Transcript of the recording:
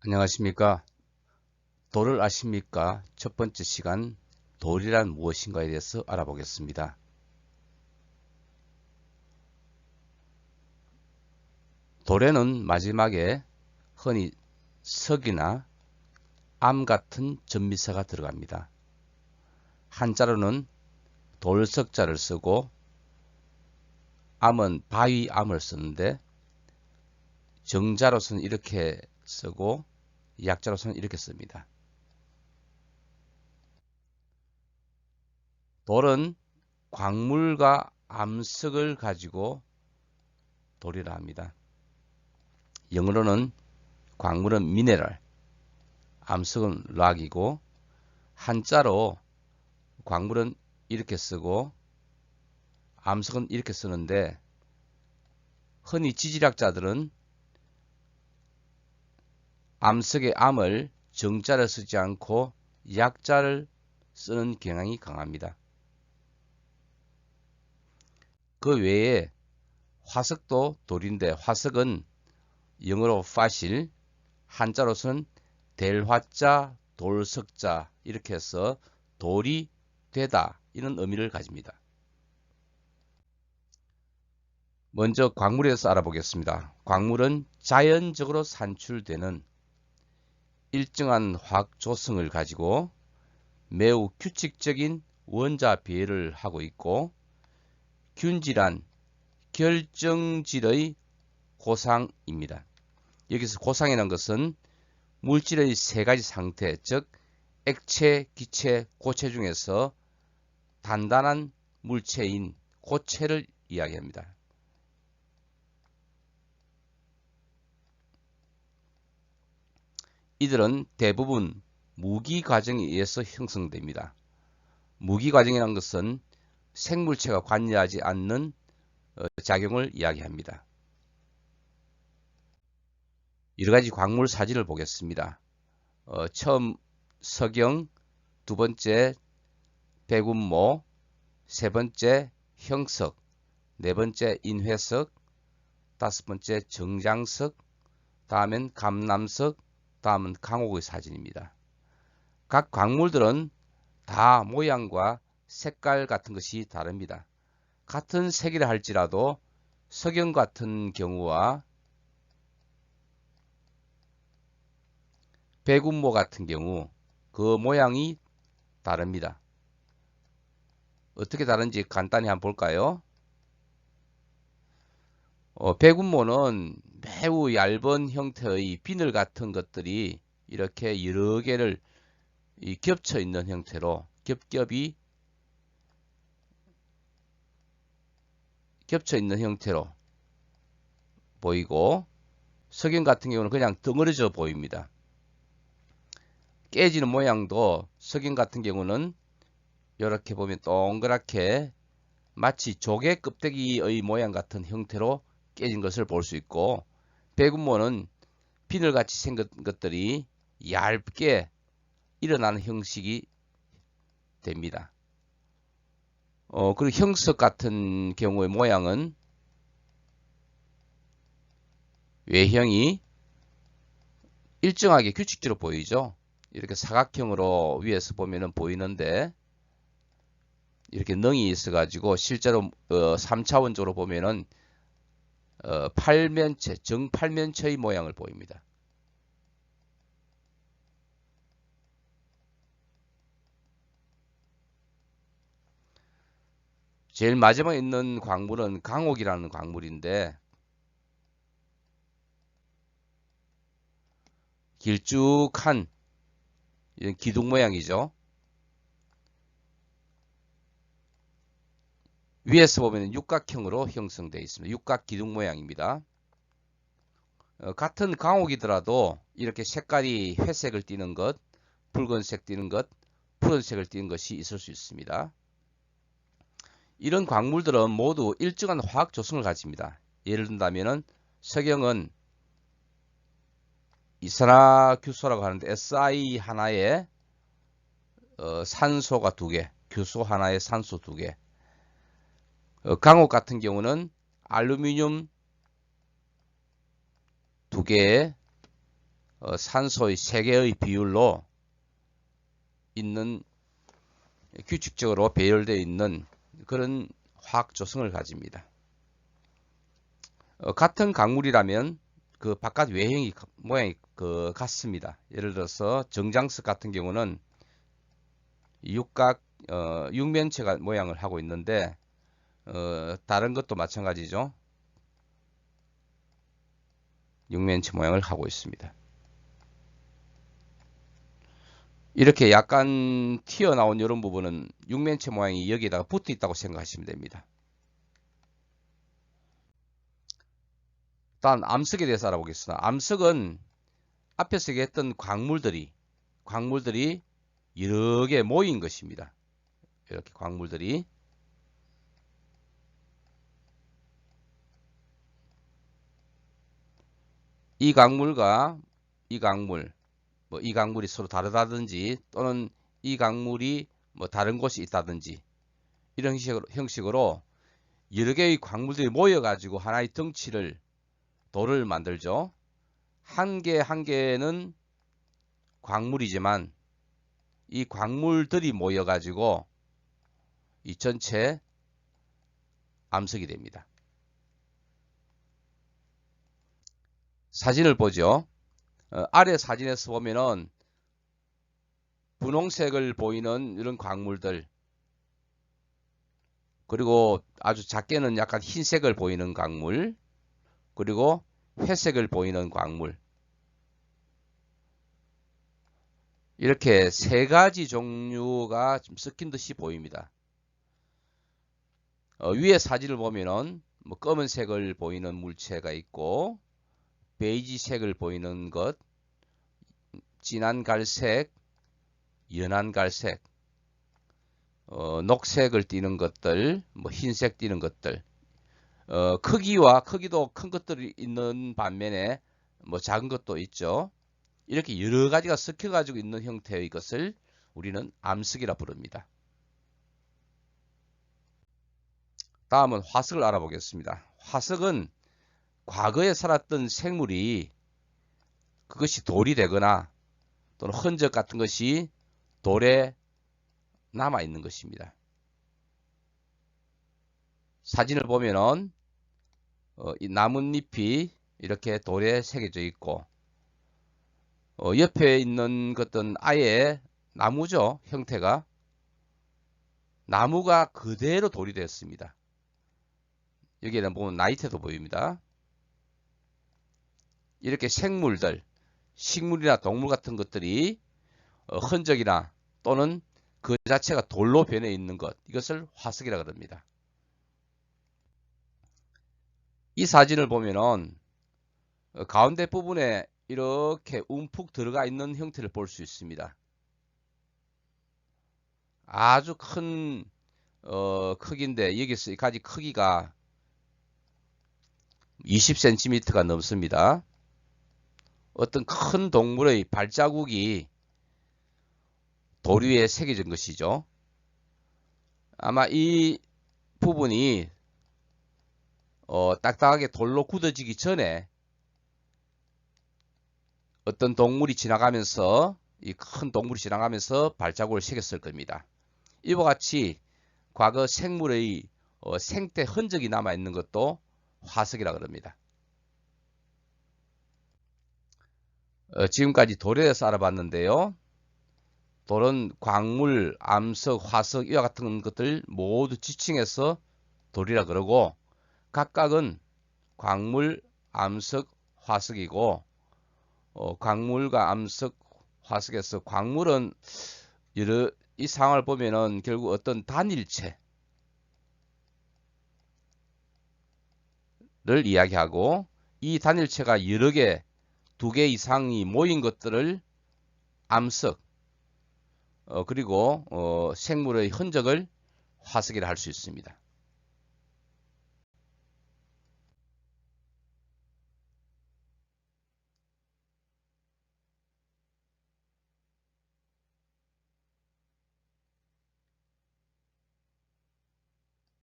안녕하십니까. 돌을 아십니까? 첫 번째 시간, 돌이란 무엇인가에 대해서 알아보겠습니다. 돌에는 마지막에 흔히 석이나 암 같은 전미사가 들어갑니다. 한자로는 돌석자를 쓰고 암은 바위암을 쓰는데 정자로서는 이렇게 쓰고 약자로서는 이렇게 씁니다. 돌은 광물과 암석을 가지고 돌이라 합니다. 영어로는 광물은 미네랄, 암석은 락이고 한자로 광물은 이렇게 쓰고 암석은 이렇게 쓰는데 흔히 지질학자들은 암석의 암을 정자를 쓰지 않고 약자를 쓰는 경향이 강합니다. 그 외에 화석도 돌인데 화석은 영어로 파실, 한자로서는 델화자, 돌석자 이렇게 해서 돌이 되다 이런 의미를 가집니다. 먼저 광물에 대해서 알아보겠습니다. 광물은 자연적으로 산출되는 일정한 화학 조성을 가지고 매우 규칙적인 원자 비례를 하고 있고 균질한 결정질의 고상입니다. 여기서 고상이라는 것은 물질의 세 가지 상태, 즉 액체, 기체, 고체 중에서 단단한 물체인 고체를 이야기합니다. 이들은 대부분 무기 과정에 의해서 형성됩니다. 무기 과정이라는 것은 생물체가 관여하지 않는 작용을 이야기합니다. 여러 가지 광물 사진을 보겠습니다. 처음 석영, 두 번째 백운모, 세 번째 형석, 네 번째 인회석, 다섯 번째 정장석, 다음엔 감남석, 다음은 강옥의 사진입니다. 각 광물들은 다 모양과 색깔 같은 것이 다릅니다. 같은 색이라 할지라도 석영 같은 경우와 백운모 같은 경우 그 모양이 다릅니다. 어떻게 다른지 간단히 한번 볼까요? 백운모는 매우 얇은 형태의 비늘 같은 것들이 이렇게 여러 개를 겹쳐 있는 형태로 겹겹이 겹쳐 있는 형태로 보이고 석영 같은 경우는 그냥 덩어리져 보입니다. 깨지는 모양도 석영 같은 경우는 이렇게 보면 동그랗게 마치 조개 껍데기의 모양 같은 형태로 깨진 것을 볼 수 있고 백운모는 비늘같이 생긴 것들이 얇게 일어나는 형식이 됩니다. 그리고 형석 같은 경우의 모양은 외형이 일정하게 규칙적으로 보이죠. 이렇게 사각형으로 위에서 보면은 보이는데 이렇게 넝이 있어가지고 실제로 3차원적으로 보면은 팔면체, 정팔면체의 모양을 보입니다. 제일 마지막에 있는 광물은 강옥이라는 광물인데 길쭉한 이런 기둥 모양이죠. 위에서 보면 육각형으로 형성되어 있습니다. 육각 기둥 모양입니다. 같은 강옥이더라도 이렇게 색깔이 회색을 띠는 것, 붉은색 띠는 것, 푸른색을 띠는 것이 있을 수 있습니다. 이런 광물들은 모두 일정한 화학 조성을 가집니다. 예를 든다면 석영은 이산화규소라고 하는데 Si 하나에 산소가 2개, 규소 하나에 산소 2개. 강옥 같은 경우는 알루미늄 2개에 산소의 3개의 비율로 있는 규칙적으로 배열되어 있는 그런 화학 조성을 가집니다. 같은 광물이라면 그 바깥 외형이 모양이 같습니다. 예를 들어서 정장석 같은 경우는 육각 육면체가 모양을 하고 있는데 다른 것도 마찬가지죠. 육면체 모양을 하고 있습니다. 이렇게 약간 튀어나온 이런 부분은 육면체 모양이 여기에다가 붙어 있다고 생각하시면 됩니다. 다음 암석에 대해서 알아보겠습니다. 암석은 앞에서 얘기했던 광물들이 여러 개 모인 것입니다. 이렇게 광물들이 이 광물과 이 광물, 이 광물이 서로 다르다든지 또는 이 광물이 다른 곳이 있다든지 이런 형식으로 여러 개의 광물들이 모여 가지고 하나의 덩치를 돌을 만들죠. 한 개 한 개는 광물이지만 이 광물들이 모여 가지고 이 전체 암석이 됩니다. 사진을 보죠. 아래 사진에서 보면은 분홍색을 보이는 이런 광물들, 그리고 아주 작게는 약간 흰색을 보이는 광물, 그리고 회색을 보이는 광물, 이렇게 세 가지 종류가 좀 섞인 듯이 보입니다. 위에 사진을 보면은 검은색을 보이는 물체가 있고, 베이지색을 보이는 것, 진한 갈색, 연한 갈색, 녹색을 띠는 것들, 흰색 띠는 것들, 크기도 큰 것들이 있는 반면에 작은 것도 있죠. 이렇게 여러 가지가 섞여 가지고 있는 형태의 것을 우리는 암석이라 부릅니다. 다음은 화석을 알아보겠습니다. 화석은 과거에 살았던 생물이 그것이 돌이 되거나 또는 흔적 같은 것이 돌에 남아 있는 것입니다. 사진을 보면은 이 나뭇잎이 이렇게 돌에 새겨져 있고, 옆에 있는 것은 아예 나무죠. 형태가 나무가 그대로 돌이 됐습니다. 여기에는 보면 나이테도 보입니다. 이렇게 생물들, 식물이나 동물 같은 것들이 흔적이나 또는 그 자체가 돌로 변해 있는 것, 이것을 화석이라고 합니다. 이 사진을 보면은 가운데 부분에 이렇게 움푹 들어가 있는 형태를 볼 수 있습니다. 아주 큰 크기인데 여기까지 크기가 20cm가 넘습니다. 어떤 큰 동물의 발자국이 돌 위에 새겨진 것이죠. 아마 이 부분이 딱딱하게 돌로 굳어지기 전에 어떤 동물이 지나가면서, 이 큰 동물이 지나가면서 발자국을 새겼을 겁니다. 이와 같이 과거 생물의 생태 흔적이 남아 있는 것도 화석이라고 합니다. 지금까지 돌에 대해서 알아봤는데요. 돌은 광물, 암석, 화석 이와 같은 것들 모두 지칭해서 돌이라 그러고, 각각은 광물, 암석, 화석이고, 광물과 암석, 화석에서 광물은 이 상황을 보면은 결국 어떤 단일체를 이야기하고, 이 단일체가 여러 개, 2개 이상이 모인 것들을 암석, 그리고 생물의 흔적을 화석이라 할 수 있습니다.